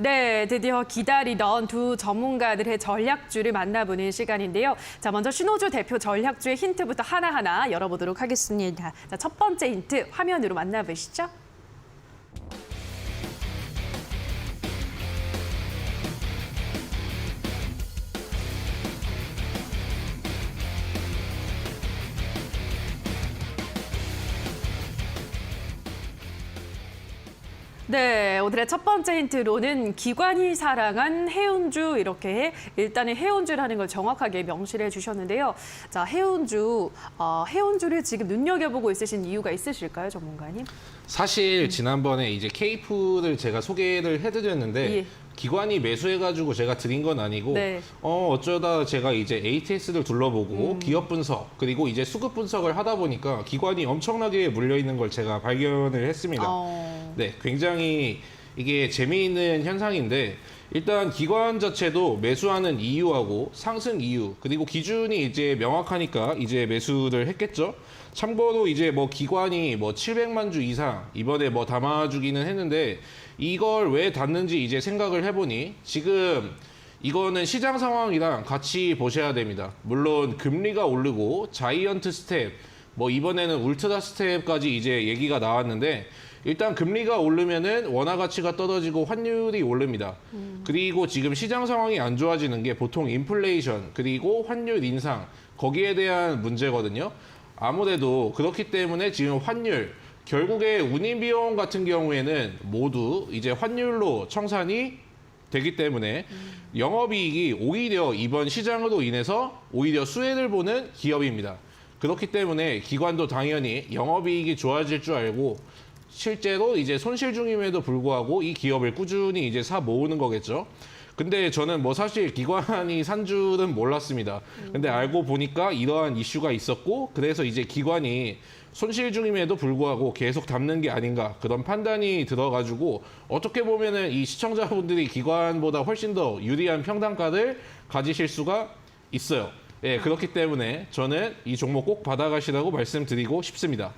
네, 드디어 기다리던 두 전문가들의 전략주를 만나보는 시간인데요. 자, 먼저 신호주 대표 전략주의 힌트부터 하나하나 열어보도록 하겠습니다. 자, 첫 번째 힌트 화면으로 만나보시죠. 네, 오늘의 첫 번째 힌트로는 기관이 사랑한 해운주 이렇게 일단은 해운주라는 걸 정확하게 명시를 해주셨는데요. 자, 해운주를 지금 눈여겨보고 있으신 이유가 있으실까요, 전문가님? 사실 지난번에 이제 케이프를 제가 소개를 해드렸는데 예. 기관이 매수해가지고 제가 드린 건 아니고 네. 어쩌다 제가 이제 ATS를 둘러보고 기업 분석 그리고 이제 수급 분석을 하다 보니까 기관이 엄청나게 물려 있는 걸 제가 발견을 했습니다. 네, 굉장히 이게 재미있는 현상인데 일단 기관 자체도 매수하는 이유하고 상승 이유 그리고 기준이 이제 명확하니까 이제 매수를 했겠죠. 참고로 이제 뭐 기관이 뭐 700만 주 이상 이번에 뭐 담아주기는 했는데 이걸 왜 닫는지 이제 생각을 해보니 지금 이거는 시장 상황이랑 같이 보셔야 됩니다. 물론 금리가 오르고 자이언트 스텝 뭐 이번에는 울트라 스텝까지 이제 얘기가 나왔는데 일단 금리가 오르면은 원화 가치가 떨어지고 환율이 오릅니다. 그리고 지금 시장 상황이 안 좋아지는 게 보통 인플레이션 그리고 환율 인상 거기에 대한 문제거든요. 아무래도 그렇기 때문에 지금 환율 결국에 운임 비용 같은 경우에는 모두 이제 환율로 청산이 되기 때문에 영업이익이 오히려 이번 시장으로 인해서 오히려 수혜를 보는 기업입니다. 그렇기 때문에 기관도 당연히 영업이익이 좋아질 줄 알고 실제로 이제 손실 중임에도 불구하고 이 기업을 꾸준히 이제 사 모으는 거겠죠. 근데 저는 뭐 사실 기관이 산 줄은 몰랐습니다. 근데 알고 보니까 이러한 이슈가 있었고 그래서 이제 기관이 손실 중임에도 불구하고 계속 담는 게 아닌가 그런 판단이 들어가지고 어떻게 보면은 이 시청자분들이 기관보다 훨씬 더 유리한 평단가를 가지실 수가 있어요. 예, 그렇기 때문에 저는 이 종목 꼭 받아가시라고 말씀드리고 싶습니다.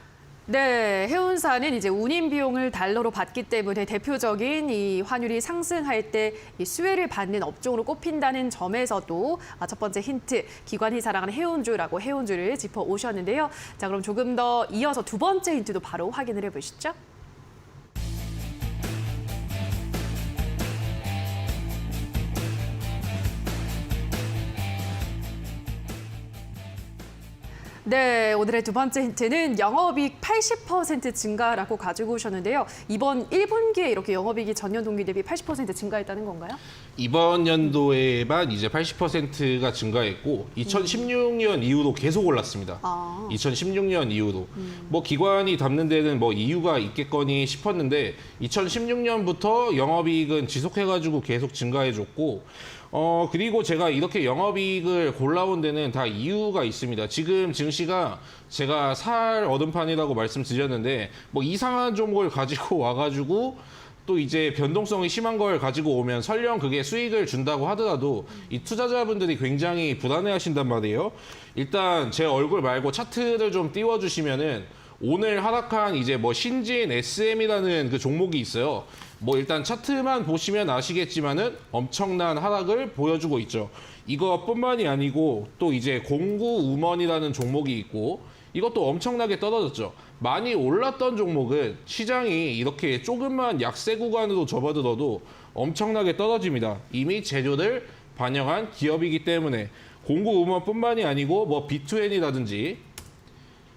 네, 해운사는 이제 운임 비용을 달러로 받기 때문에 대표적인 이 환율이 상승할 때 이 수혜를 받는 업종으로 꼽힌다는 점에서도 첫 번째 힌트, 기관이 사랑하는 해운주라고 해운주를 짚어 오셨는데요. 자, 그럼 조금 더 이어서 두 번째 힌트도 바로 확인을 해보시죠. 네, 오늘의 두 번째 힌트는 영업이익 80% 증가라고 가지고 오셨는데요. 이번 1분기에 이렇게 영업이익이 전년 동기 대비 80% 증가했다는 건가요? 이번 연도에만 이제 80%가 증가했고 2016년 이후로 계속 올랐습니다. 2016년 이후로. 뭐 기관이 담는 데는 뭐 이유가 있겠거니 싶었는데 2016년부터 영업이익은 지속해가지고 계속 증가해줬고 그리고 제가 이렇게 영업이익을 골라온 데는 다 이유가 있습니다. 지금 증시가 제가 살 얼음판이라고 말씀드렸는데 뭐 이상한 종목을 가지고 와가지고 또 이제 변동성이 심한 걸 가지고 오면 설령 그게 수익을 준다고 하더라도 이 투자자분들이 굉장히 불안해하신단 말이에요. 일단 제 얼굴 말고 차트를 좀 띄워주시면은 오늘 하락한 이제 뭐 신진 SM이라는 그 종목이 있어요. 뭐 일단 차트만 보시면 아시겠지만은 엄청난 하락을 보여주고 있죠. 이것뿐만이 아니고 또 이제 공구우먼이라는 종목이 있고 이것도 엄청나게 떨어졌죠. 많이 올랐던 종목은 시장이 이렇게 조금만 약세 구간으로 접어들어도 엄청나게 떨어집니다. 이미 재료를 반영한 기업이기 때문에 공구우먼뿐만이 아니고 뭐 B2N이라든지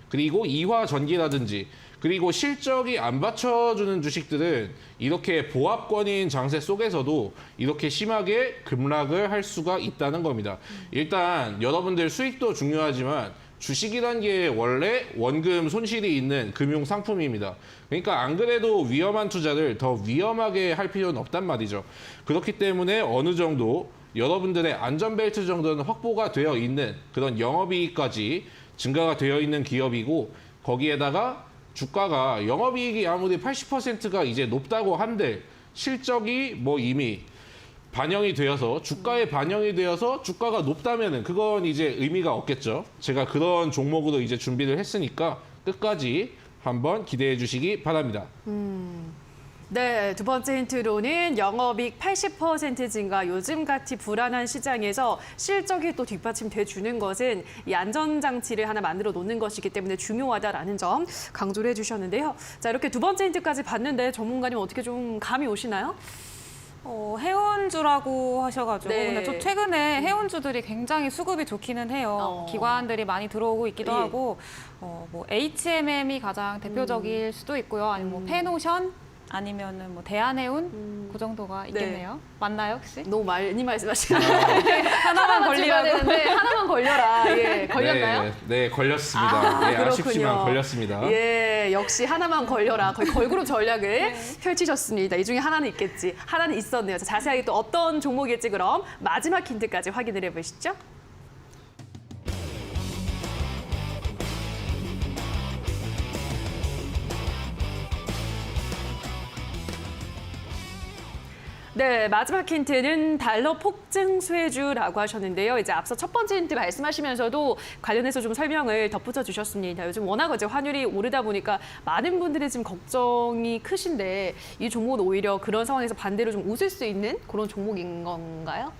그리고 이화전기라든지 그리고 실적이 안 받쳐주는 주식들은 이렇게 보합권인 장세 속에서도 이렇게 심하게 급락을 할 수가 있다는 겁니다. 일단 여러분들 수익도 중요하지만 주식이란 게 원래 원금 손실이 있는 금융 상품입니다. 그러니까 안 그래도 위험한 투자를 더 위험하게 할 필요는 없단 말이죠. 그렇기 때문에 어느 정도 여러분들의 안전벨트 정도는 확보가 되어 있는 그런 영업이익까지 증가가 되어 있는 기업이고 거기에다가 주가가 영업이익이 아무리 80%가 이제 높다고 한들 실적이 뭐 이미 반영이 되어서 주가에 반영이 되어서 주가가 높다면은 그건 이제 의미가 없겠죠. 제가 그런 종목으로 이제 준비를 했으니까 끝까지 한번 기대해 주시기 바랍니다. 네, 두 번째 힌트로는 영업이익 80% 증가, 요즘같이 불안한 시장에서 실적이 또 뒷받침돼 주는 것은 이 안전장치를 하나 만들어 놓는 것이기 때문에 중요하다라는 점 강조를 해주셨는데요. 자, 이렇게 두 번째 힌트까지 봤는데 전문가님 어떻게 좀 감이 오시나요? 해운주라고 하셔가지고 네. 근데 저 최근에 해운주들이 굉장히 수급이 좋기는 해요. 기관들이 많이 들어오고 있기도 예. 하고 뭐 HMM이 가장 대표적일 수도 있고요. 아니면 뭐 페노션 아니면은 뭐 대한해운 그 정도가 있겠네요. 맞나요 혹시? 너무 많이 말씀하시네요. 하나만 걸리면 되는데 하나만 걸려라. 예, 걸렸나요? 네, 걸렸습니다. 네, 아쉽지만 그렇군요. 걸렸습니다. 예, 역시 하나만 걸려라. 거의 걸그룹 전략을 펼치셨습니다. 이 중에 하나는 있겠지. 하나는 있었네요. 자, 자세하게 또 어떤 종목일지 그럼 마지막 힌트까지 확인을 해보시죠. 네, 마지막 힌트는 달러 폭증 수혜주라고 하셨는데요. 이제 앞서 첫 번째 힌트 말씀하시면서도 관련해서 좀 설명을 덧붙여 주셨습니다. 요즘 워낙 이제 환율이 오르다 보니까 많은 분들이 지금 걱정이 크신데 이 종목은 오히려 그런 상황에서 반대로 좀 웃을 수 있는 그런 종목인 건가요?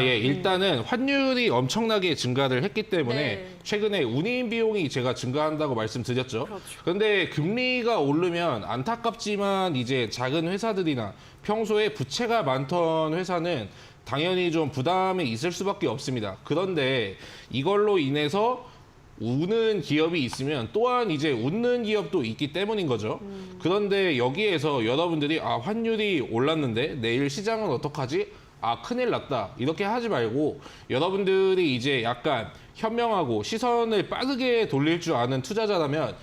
예. 일단은 환율이 엄청나게 증가를 했기 때문에 네. 최근에 운임 비용이 제가 증가한다고 말씀드렸죠. 그렇죠. 그런데 금리가 오르면 안타깝지만 이제 작은 회사들이나 평소에 부채가 많던 회사는 당연히 좀 부담이 있을 수밖에 없습니다. 그런데 이걸로 인해서 우는 기업이 있으면 또한 이제 웃는 기업도 있기 때문인 거죠. 그런데 여기에서 여러분들이 환율이 올랐는데 내일 시장은 어떡하지? 큰일 났다. 이렇게 하지 말고 여러분들이 이제 약간 현명하고 시선을 빠르게 돌릴 줄 아는 투자자라면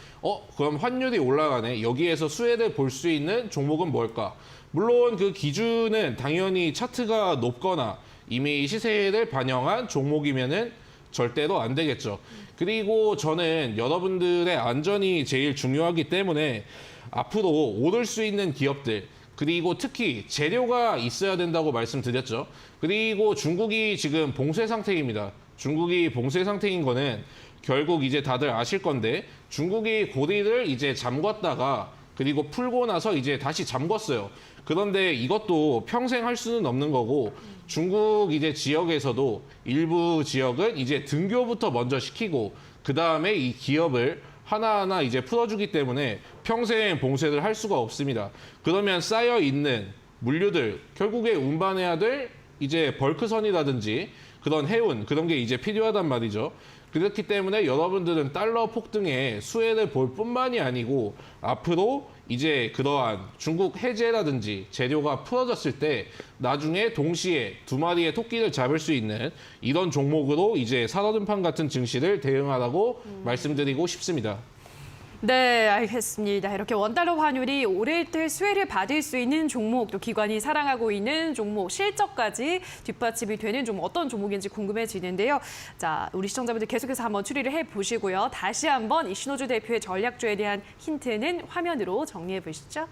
그럼 환율이 올라가네. 여기에서 수혜를 볼 수 있는 종목은 뭘까? 물론 그 기준은 당연히 차트가 높거나 이미 시세를 반영한 종목이면은 절대로 안 되겠죠. 그리고 저는 여러분들의 안전이 제일 중요하기 때문에 앞으로 오를 수 있는 기업들 그리고 특히 재료가 있어야 된다고 말씀드렸죠. 그리고 중국이 지금 봉쇄 상태입니다. 중국이 봉쇄 상태인 거는 결국 이제 다들 아실 건데 중국이 고리를 이제 잠궜다가 그리고 풀고 나서 이제 다시 잠궜어요. 그런데 이것도 평생 할 수는 없는 거고 중국 이제 지역에서도 일부 지역은 이제 등교부터 먼저 시키고 그 다음에 이 기업을 하나하나 이제 풀어주기 때문에 평생 봉쇄를 할 수가 없습니다. 그러면 쌓여 있는 물류들 결국에 운반해야 될 이제 벌크선이라든지 그런 해운 그런 게 이제 필요하단 말이죠. 그렇기 때문에 여러분들은 달러 폭등에 수혜를 볼 뿐만이 아니고 앞으로 이제 그러한 중국 해제라든지 재료가 풀어졌을 때 나중에 동시에 두 마리의 토끼를 잡을 수 있는 이런 종목으로 이제 산업은판 같은 증시를 대응하라고 말씀드리고 싶습니다. 네, 알겠습니다. 이렇게 원달러 환율이 오를 때 수혜를 받을 수 있는 종목, 또 기관이 사랑하고 있는 종목, 실적까지 뒷받침이 되는 좀 어떤 종목인지 궁금해지는데요. 자, 우리 시청자분들 계속해서 한번 추리를 해보시고요. 다시 한번 이 신호주 대표의 전략주에 대한 힌트는 화면으로 정리해 보시죠.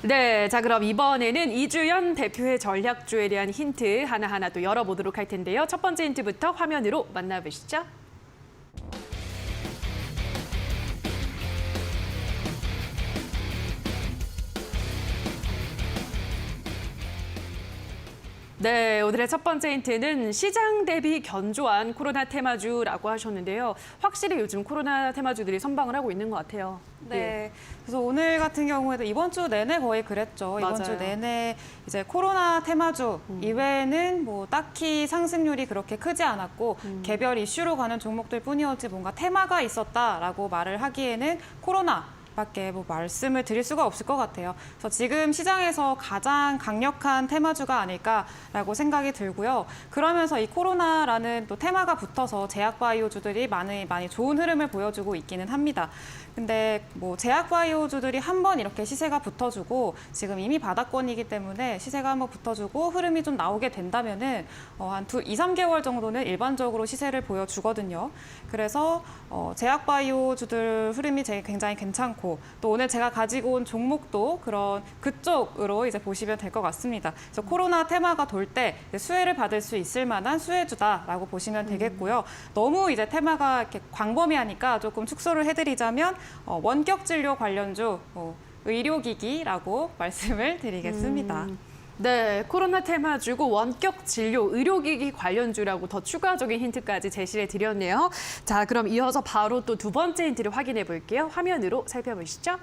네, 자 그럼 이번에는 이주연 대표의 전략주에 대한 힌트 하나하나 또 열어보도록 할 텐데요. 첫 번째 힌트부터 화면으로 만나보시죠. 네, 오늘의 첫 번째 힌트는 시장 대비 견조한 코로나 테마주라고 하셨는데요. 확실히 요즘 코로나 테마주들이 선방을 하고 있는 것 같아요. 네. 그래서 오늘 같은 경우에도 이번 주 내내 거의 그랬죠. 이번 주 맞아요. 내내 이제 코로나 테마주 이외에는 뭐 딱히 상승률이 그렇게 크지 않았고 개별 이슈로 가는 종목들 뿐이었지 뭔가 테마가 있었다라고 말을 하기에는 코로나 밖에 뭐 말씀을 드릴 수가 없을 것 같아요. 그래서 지금 시장에서 가장 강력한 테마주가 아닐까라고 생각이 들고요. 그러면서 이 코로나라는 또 테마가 붙어서 제약바이오주들이 많이 좋은 흐름을 보여주고 있기는 합니다. 근데 뭐 제약바이오주들이 한번 이렇게 시세가 붙어주고 지금 이미 바닥권이기 때문에 시세가 한번 붙어주고 흐름이 좀 나오게 된다면은 한 2, 3개월 정도는 일반적으로 시세를 보여주거든요. 그래서 제약바이오주들 흐름이 굉장히 괜찮고 많고 또 오늘 제가 가지고 온 종목도 그쪽으로 이제 보시면 될 것 같습니다. 그래서 코로나 테마가 돌 때 수혜를 받을 수 있을 만한 수혜주다라고 보시면 되겠고요. 너무 이제 테마가 이렇게 광범위하니까 조금 축소를 해드리자면 원격 진료 관련주 의료기기라고 말씀을 드리겠습니다. 네, 코로나 테마주고 원격 진료 의료기기 관련주라고 더 추가적인 힌트까지 제시해 드렸네요. 자, 그럼 이어서 바로 또 두 번째 힌트를 확인해 볼게요. 화면으로 살펴보시죠.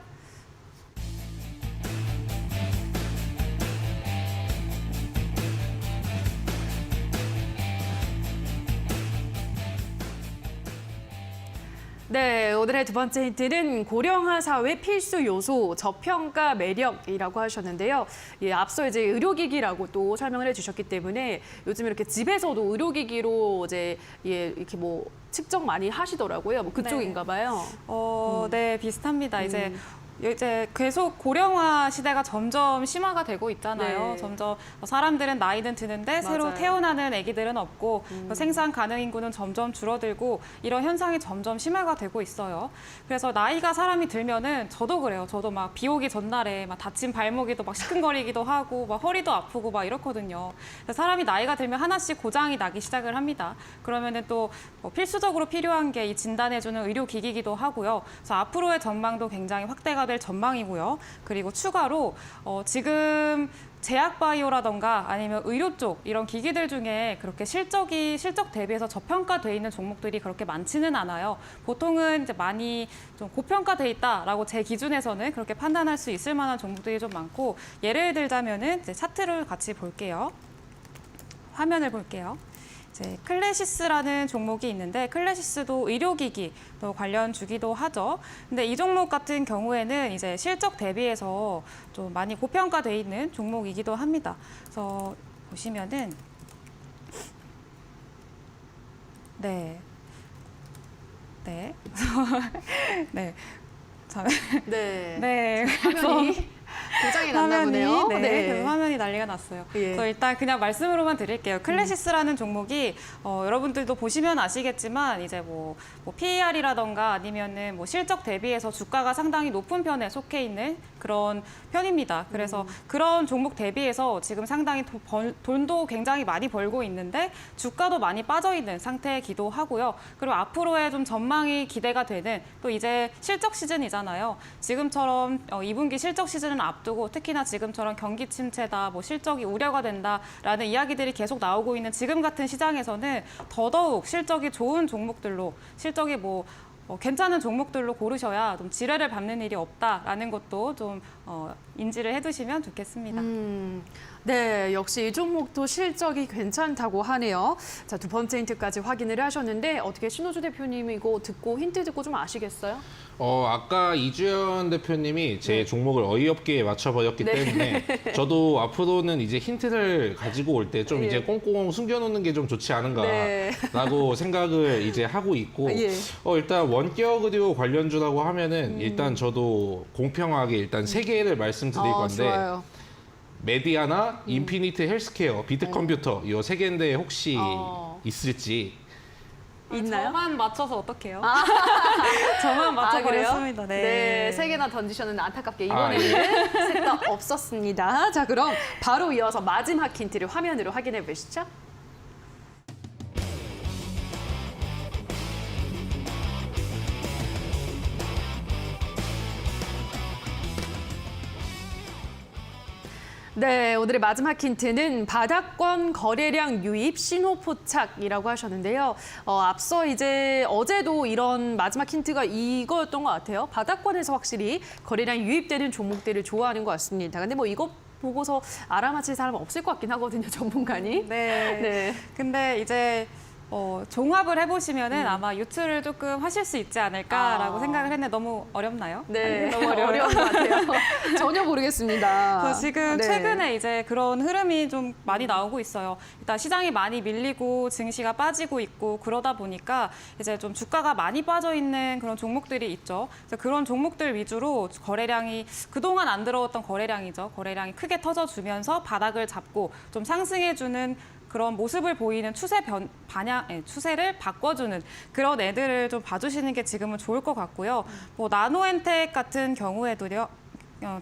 네, 오늘의 두 번째 힌트는 고령화 사회 필수 요소 저평가 매력이라고 하셨는데요. 예, 앞서 이제 의료기기라고 또 설명을 해주셨기 때문에 요즘 이렇게 집에서도 의료기기로 이제 이렇게 뭐 측정 많이 하시더라고요. 뭐 그쪽인가 봐요. 네, 비슷합니다. 이제 계속 고령화 시대가 점점 심화가 되고 있잖아요. 네. 점점 사람들은 나이는 드는데 새로 맞아요. 태어나는 아기들은 없고 생산 가능 인구는 점점 줄어들고 이런 현상이 점점 심화가 되고 있어요. 그래서 나이가 사람이 들면은 저도 그래요. 저도 막 비 오기 전날에 막 다친 발목에도 막 시큰거리기도 하고 막 허리도 아프고 막 이렇거든요. 그래서 사람이 나이가 들면 하나씩 고장이 나기 시작을 합니다. 그러면은 또 필수적으로 필요한 게 이 진단해주는 의료기기기도 하고요. 그래서 앞으로의 전망도 굉장히 확대가 될 전망이고요. 그리고 추가로 지금 제약바이오라던가 아니면 의료 쪽 이런 기기들 중에 그렇게 실적 대비해서 저평가돼 있는 종목들이 그렇게 많지는 않아요. 보통은 이제 많이 좀 고평가돼 있다라고 제 기준에서는 그렇게 판단할 수 있을 만한 종목들이 좀 많고 예를 들자면은 이제 차트를 같이 볼게요. 화면을 볼게요. 이제 클래시스라는 종목이 있는데 클래시스도 의료기기 또 관련 주기도 하죠. 근데 이 종목 같은 경우에는 이제 실적 대비해서 좀 많이 고평가돼 있는 종목이기도 합니다. 그래서 보시면은 네. 네. 네. 네. 화면이 고장이 났나 보네요. 그래서 화면이 난리가 났어요. 예. 그래서 일단 그냥 말씀으로만 드릴게요. 클래시스라는 종목이 여러분들도 보시면 아시겠지만 이제 뭐 PER이라던가 아니면은 뭐 실적 대비해서 주가가 상당히 높은 편에 속해 있는 그런 편입니다. 그래서 그런 종목 대비해서 지금 상당히 돈도 굉장히 많이 벌고 있는데 주가도 많이 빠져 있는 상태이기도 하고요. 그리고 앞으로의 좀 전망이 기대가 되는 또 이제 실적 시즌이잖아요. 지금처럼 2분기 실적 시즌은 앞두고 특히나 지금처럼 경기 침체다, 뭐 실적이 우려가 된다라는 이야기들이 계속 나오고 있는 지금 같은 시장에서는 더더욱 실적이 좋은 종목들로 실적이 괜찮은 종목들로 고르셔야 좀 지뢰를 밟는 일이 없다라는 것도 좀 인지를 해두시면 좋겠습니다. 네, 역시 이 종목도 실적이 괜찮다고 하네요. 자, 두 번째 힌트까지 확인을 하셨는데 어떻게 신호주 대표님 이거 힌트 듣고 좀 아시겠어요? 아까 이주연 대표님이 제 종목을 어이없게 맞춰버렸기 네. 때문에 저도 앞으로는 이제 힌트를 가지고 올 때 좀 이제 꽁꽁 숨겨놓는 게 좀 좋지 않은가라고 생각을 이제 하고 있고 일단 원격 의료 관련주라고 하면은 일단 저도 공평하게 일단 세 개를 말씀드릴 건데 좋아요. 메디아나 인피니트 헬스케어, 비트컴퓨터 이 세 개인데 혹시 있을지. 있나요? 저만 맞춰서 어떡해요? 저만 그래요? 맞춰버렸습니다. 네, 세 개나 던지셨는데 안타깝게 이번에는 셋 다 없었습니다. 자, 그럼 바로 이어서 마지막 힌트를 화면으로 확인해 보시죠. 네, 오늘의 마지막 힌트는 바닥권 거래량 유입 신호 포착이라고 하셨는데요. 앞서 이제 어제도 이런 마지막 힌트가 이거였던 것 같아요. 바닥권에서 확실히 거래량 유입되는 종목들을 좋아하는 것 같습니다. 근데 뭐 이거 보고서 알아맞힐 사람은 없을 것 같긴 하거든요, 전문가님. 네. 근데 이제 종합을 해보시면은 아마 유추를 조금 하실 수 있지 않을까라고 생각을 했는데 너무 어렵나요? 네, 너무 어려운 것 같아요. 전혀 모르겠습니다. 그래서 지금 네. 최근에 이제 그런 흐름이 좀 많이 나오고 있어요. 일단 시장이 많이 밀리고 증시가 빠지고 있고 그러다 보니까 이제 좀 주가가 많이 빠져 있는 그런 종목들이 있죠. 그래서 그런 종목들 위주로 거래량이 그동안 안 들어왔던 거래량이죠. 거래량이 크게 터져주면서 바닥을 잡고 좀 상승해주는 그런 모습을 보이는 추세를 바꿔주는 그런 애들을 좀 봐주시는 게 지금은 좋을 것 같고요. 뭐 나노엔텍 같은 경우에도요.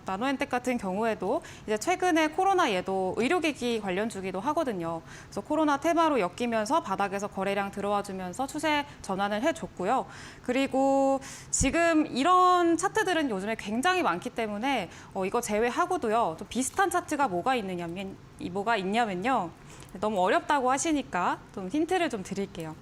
나노엔텍 같은 경우에도 이제 최근에 코로나 얘도 의료기기 관련 주기도 하거든요. 그래서 코로나 테마로 엮이면서 바닥에서 거래량 들어와 주면서 추세 전환을 해줬고요. 그리고 지금 이런 차트들은 요즘에 굉장히 많기 때문에 이거 제외하고도요. 좀 비슷한 차트가 뭐가 있냐면요. 너무 어렵다고 하시니까 좀 힌트를 좀 드릴게요.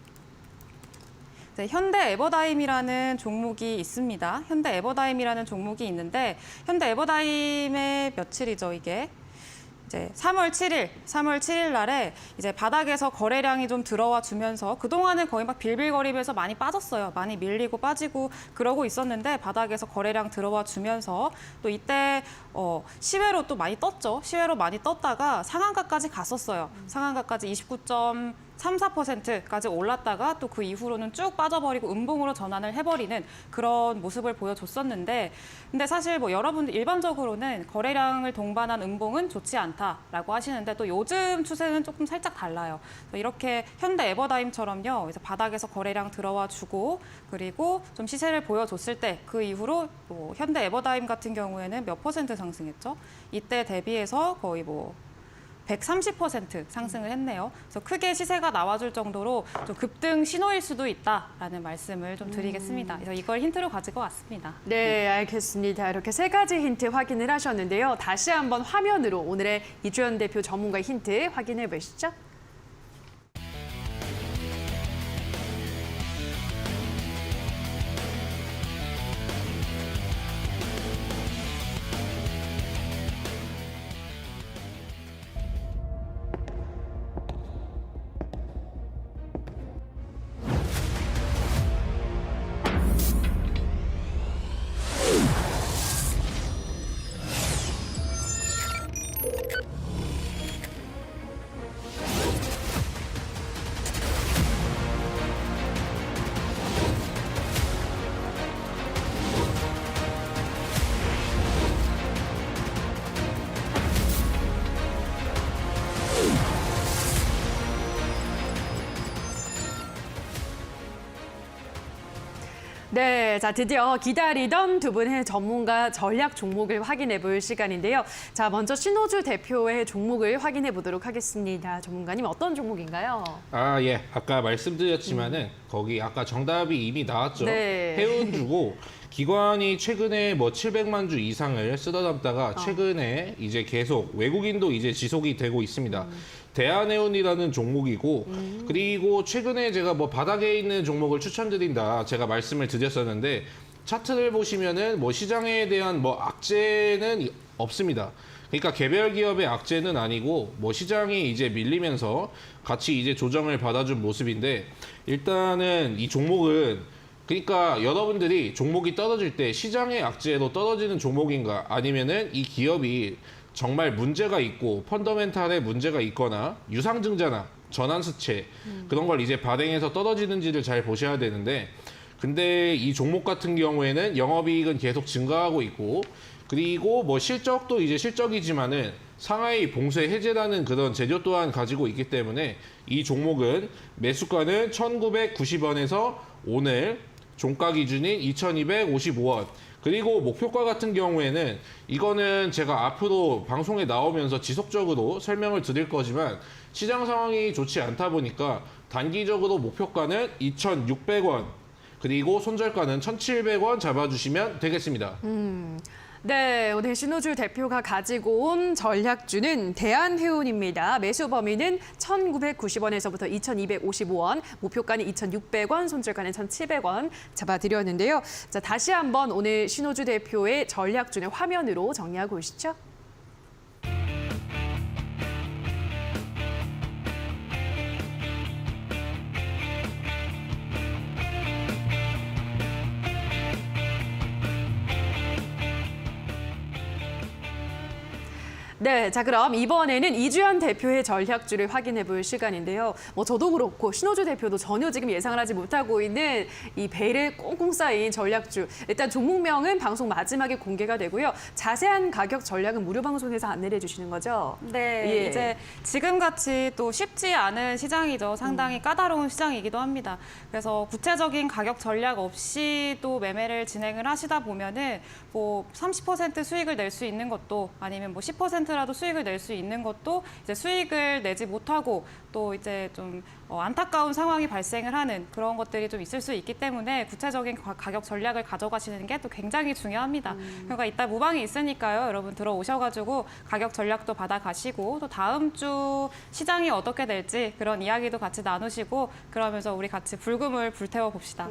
네, 현대 에버다임이라는 종목이 있습니다. 현대 에버다임이라는 종목이 있는데 현대 에버다임의 며칠이죠, 이게? 이제 3월 7일 날에 이제 바닥에서 거래량이 좀 들어와 주면서 그동안은 거의 막 빌빌거리면서 많이 빠졌어요. 많이 밀리고 빠지고 그러고 있었는데 바닥에서 거래량 들어와 주면서 또 이때 시외로 또 많이 떴죠. 시외로 많이 떴다가 상한가까지 갔었어요. 상한가까지 29.34%까지 올랐다가 또 그 이후로는 쭉 빠져버리고 음봉으로 전환을 해버리는 그런 모습을 보여줬었는데 근데 사실 뭐 여러분들 일반적으로는 거래량을 동반한 음봉은 좋지 않다라고 하시는데 또 요즘 추세는 조금 살짝 달라요. 이렇게 현대 에버다임처럼요. 이제 바닥에서 거래량 들어와 주고 그리고 좀 시세를 보여줬을 때 그 이후로 뭐 현대 에버다임 같은 경우에는 몇 퍼센트 상승했죠? 이때 대비해서 거의 뭐 130% 상승을 했네요. 그래서 크게 시세가 나와줄 정도로 좀 급등 신호일 수도 있다라는 말씀을 좀 드리겠습니다. 그래서 이걸 힌트로 가지고 왔습니다. 네, 알겠습니다. 이렇게 세 가지 힌트 확인을 하셨는데요. 다시 한번 화면으로 오늘의 이주연 대표 전문가의 힌트 확인해 보시죠. 네, 자 드디어 기다리던 두 분의 전문가 전략 종목을 확인해 볼 시간인데요. 자, 먼저 신호주 대표의 종목을 확인해 보도록 하겠습니다. 전문가님 어떤 종목인가요? 아, 예. 아까 말씀드렸지만은 거기 아까 정답이 이미 나왔죠. 네. 해운주고 기관이 최근에 뭐 700만 주 이상을 쓸어 담다가 최근에 이제 계속 외국인도 이제 지속이 되고 있습니다. 대한해운이라는 종목이고 그리고 최근에 제가 뭐 바닥에 있는 종목을 추천드린다 제가 말씀을 드렸었는데 차트를 보시면은 뭐 시장에 대한 뭐 악재는 없습니다. 그러니까 개별 기업의 악재는 아니고 뭐 시장이 이제 밀리면서 같이 이제 조정을 받아준 모습인데 일단은 이 종목은 그러니까 여러분들이 종목이 떨어질 때 시장의 악재로 떨어지는 종목인가 아니면은 이 기업이 정말 문제가 있고 펀더멘탈에 문제가 있거나 유상증자나 전환수채 그런 걸 이제 발행해서 떨어지는지를 잘 보셔야 되는데 근데 이 종목 같은 경우에는 영업이익은 계속 증가하고 있고 그리고 뭐 실적도 이제 실적이지만은 상하이 봉쇄 해제라는 그런 재료 또한 가지고 있기 때문에 이 종목은 매수가는 1,990원에서 오늘 종가 기준인 2,255원 그리고 목표가 같은 경우에는 이거는 제가 앞으로 방송에 나오면서 지속적으로 설명을 드릴 거지만 시장 상황이 좋지 않다 보니까 단기적으로 목표가는 2,600원 그리고 손절가는 1,700원 잡아주시면 되겠습니다. 네, 오늘 신호주 대표가 가지고 온 전략주는 대한해운입니다. 매수 범위는 1,990원에서부터 2,255원, 목표가는 2,600원, 손절가는 1,700원 잡아드렸는데요. 자, 다시 한번 오늘 신호주 대표의 전략주는 화면으로 정리하고 오시죠. 네, 자 그럼 이번에는 이주연 대표의 전략주를 확인해 볼 시간인데요. 뭐 저도 그렇고 신호주 대표도 전혀 지금 예상을 하지 못하고 있는 이 베일에 꽁꽁 쌓인 전략주. 일단 종목명은 방송 마지막에 공개가 되고요. 자세한 가격 전략은 무료 방송에서 안내를 해주시는 거죠? 네, 예. 이제 지금같이 또 쉽지 않은 시장이죠. 상당히 까다로운 시장이기도 합니다. 그래서 구체적인 가격 전략 없이 또 매매를 진행을 하시다 보면은 뭐 30% 수익을 낼 수 있는 것도 아니면 뭐 10%라도 수익을 낼 수 있는 것도 이제 수익을 내지 못하고 또 이제 좀 안타까운 상황이 발생을 하는 그런 것들이 좀 있을 수 있기 때문에 구체적인 가격 전략을 가져가시는 게 또 굉장히 중요합니다. 그러니까 이따 무방이 있으니까요. 여러분 들어오셔가지고 가격 전략도 받아가시고 또 다음 주 시장이 어떻게 될지 그런 이야기도 같이 나누시고 그러면서 우리 같이 불금을 불태워 봅시다.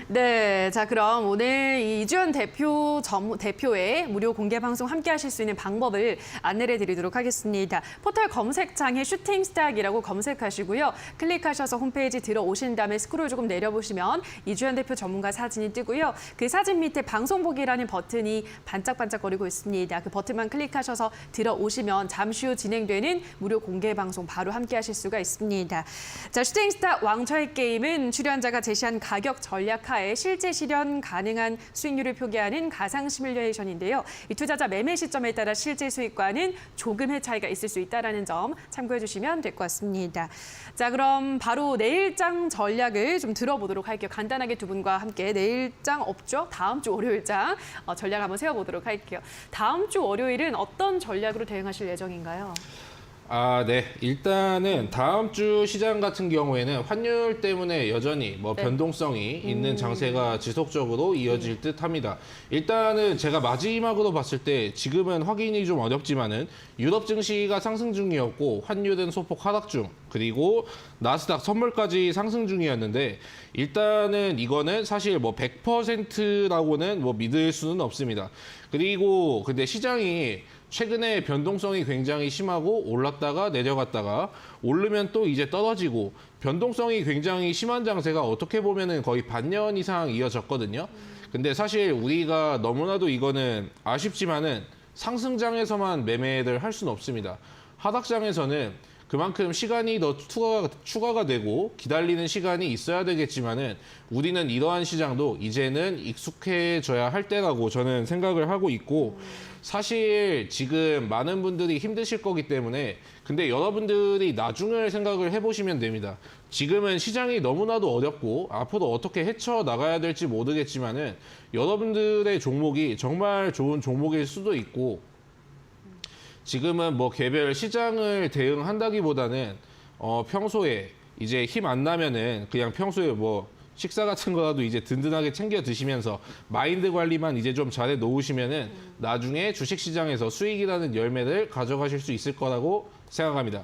네, 자 그럼 오늘 이 이주연 대표의 무료 공개 방송 함께 하실 수 있는 방법을 안내를 드리도록 하겠습니다. 포털 검색창에 슈팅스탁이라고 검색하시고요. 클릭하셔서 홈페이지 들어오신 다음에 스크롤 조금 내려보시면 이주연 대표 전문가 사진이 뜨고요. 그 사진 밑에 방송 보기라는 버튼이 반짝반짝거리고 있습니다. 그 버튼만 클릭하셔서 들어오시면 잠시 후 진행되는 무료 공개 방송 바로 함께 하실 수가 있습니다. 자, 슈팅스탁 왕좌의 게임은 출연자가 제시한 가격 전략 하에 실제 실현 가능한 수익률을 표기하는 가상 시뮬레이션인데요. 이 투자자 매매 시점에 따라 실제 수익과는 조금의 차이가 있을 수 있다는 점 참고해 주시면 될 것 같습니다. 자, 그럼 바로 내일장 전략을 좀 들어보도록 할게요. 간단하게 두 분과 함께 내일장 없죠? 다음 주 월요일장 전략 한번 세워보도록 할게요. 다음 주 월요일은 어떤 전략으로 대응하실 예정인가요? 네. 일단은 다음 주 시장 같은 경우에는 환율 때문에 여전히 뭐 변동성이 있는 장세가 지속적으로 이어질 듯 합니다. 일단은 제가 마지막으로 봤을 때 지금은 확인이 좀 어렵지만은 유럽 증시가 상승 중이었고 환율은 소폭 하락 중, 그리고 나스닥 선물까지 상승 중이었는데 일단은 이거는 사실 뭐 100%라고는 뭐 믿을 수는 없습니다. 그리고 근데 시장이 최근에 변동성이 굉장히 심하고 올랐다가 내려갔다가 오르면 또 이제 떨어지고 변동성이 굉장히 심한 장세가 어떻게 보면은 거의 반년 이상 이어졌거든요. 근데 사실 우리가 너무나도 이거는 아쉽지만은 상승장에서만 매매를 할 수는 없습니다. 하락장에서는 그만큼 시간이 더 추가가 되고 기다리는 시간이 있어야 되겠지만은 우리는 이러한 시장도 이제는 익숙해져야 할 때라고 저는 생각을 하고 있고, 사실 지금 많은 분들이 힘드실 거기 때문에 근데 여러분들이 나중을 생각을 해보시면 됩니다. 지금은 시장이 너무나도 어렵고 앞으로 어떻게 헤쳐나가야 될지 모르겠지만은 여러분들의 종목이 정말 좋은 종목일 수도 있고, 지금은 뭐 개별 시장을 대응한다기보다는 평소에 이제 힘 안 나면은 그냥 평소에 뭐 식사 같은 거라도 이제 든든하게 챙겨 드시면서 마인드 관리만 이제 좀 잘해 놓으시면은 나중에 주식 시장에서 수익이라는 열매를 가져가실 수 있을 거라고 생각합니다.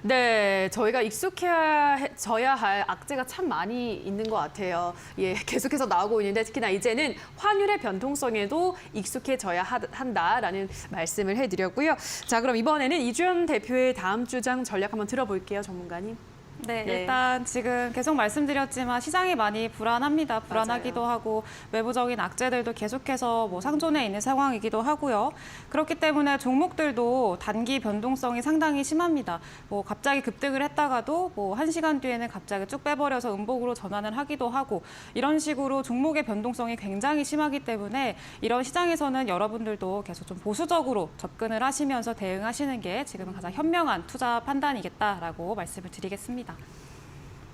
네, 저희가 익숙해져야 할 악재가 참 많이 있는 것 같아요. 예, 계속해서 나오고 있는데 특히나 이제는 환율의 변동성에도 익숙해져야 한다라는 말씀을 해드렸고요. 자, 그럼 이번에는 이주연 대표의 다음 주장 전략 한번 들어볼게요, 전문가님. 네, 네. 일단 지금 계속 말씀드렸지만 시장이 많이 불안합니다. 불안하기도 맞아요. 하고 외부적인 악재들도 계속해서 뭐 상존해 있는 상황이기도 하고요. 그렇기 때문에 종목들도 단기 변동성이 상당히 심합니다. 뭐 갑자기 급등을 했다가도 뭐 1시간 뒤에는 갑자기 쭉 빼버려서 음봉으로 전환을 하기도 하고 이런 식으로 종목의 변동성이 굉장히 심하기 때문에 이런 시장에서는 여러분들도 계속 좀 보수적으로 접근을 하시면서 대응하시는 게 지금은 가장 현명한 투자 판단이겠다라고 말씀을 드리겠습니다.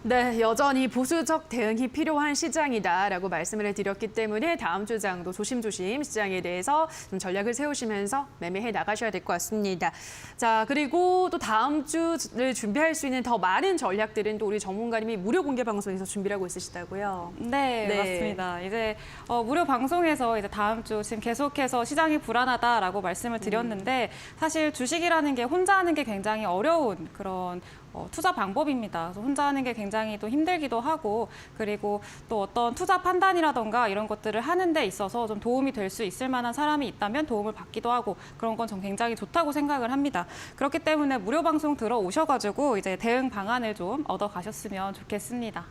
네, 여전히 보수적 대응이 필요한 시장이다라고 말씀을 해드렸기 때문에 다음 주장도 조심조심 시장에 대해서 좀 전략을 세우시면서 매매해 나가셔야 될 것 같습니다. 자, 그리고 또 다음 주를 준비할 수 있는 더 많은 전략들은 또 우리 전문가님이 무료 공개 방송에서 준비를 하고 있으시다고요. 네, 네. 맞습니다. 이제 무료 방송에서 이제 다음 주 지금 계속해서 시장이 불안하다라고 말씀을 드렸는데 사실 주식이라는 게 혼자 하는 게 굉장히 어려운 그런 투자 방법입니다. 그래서 혼자 하는 게 굉장히 또 힘들기도 하고 그리고 또 어떤 투자 판단이라던가 이런 것들을 하는 데 있어서 좀 도움이 될 수 있을 만한 사람이 있다면 도움을 받기도 하고 그런 건 전 굉장히 좋다고 생각을 합니다. 그렇기 때문에 무료 방송 들어오셔가지고 이제 대응 방안을 좀 얻어 가셨으면 좋겠습니다.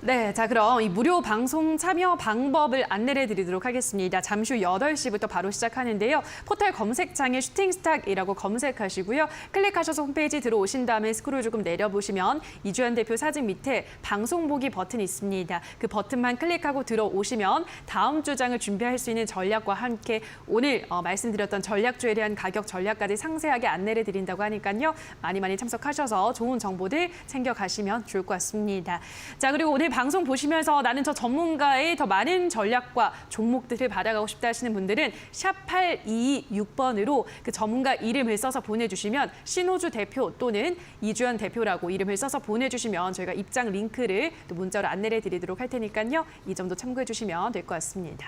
네, 자 그럼 이 무료 방송 참여 방법을 안내해 드리도록 하겠습니다. 잠시 후 8시부터 바로 시작하는데요. 포털 검색창에 슈팅스탁이라고 검색하시고요. 클릭하셔서 홈페이지 들어오신 다음에 스크롤 조금 내려보시면 이주연 대표 사진 밑에 방송 보기 버튼이 있습니다. 그 버튼만 클릭하고 들어오시면 다음 주장을 준비할 수 있는 전략과 함께 오늘 말씀드렸던 전략주에 대한 가격 전략까지 상세하게 안내를 드린다고 하니까요. 많이 참석하셔서 좋은 정보들 챙겨가시면 좋을 것 같습니다. 자 그리고 오늘 방송 보시면서 나는 저 전문가의 더 많은 전략과 종목들을 받아가고 싶다 하시는 분들은 샵 8226번으로 그 전문가 이름을 써서 보내주시면 신호주 대표 또는 이주연 대표라고 이름을 써서 보내주시면 저희가 입장 링크를 또 문자로 안내를 드리도록 할 테니까요. 이 점도 참고해 주시면 될 것 같습니다.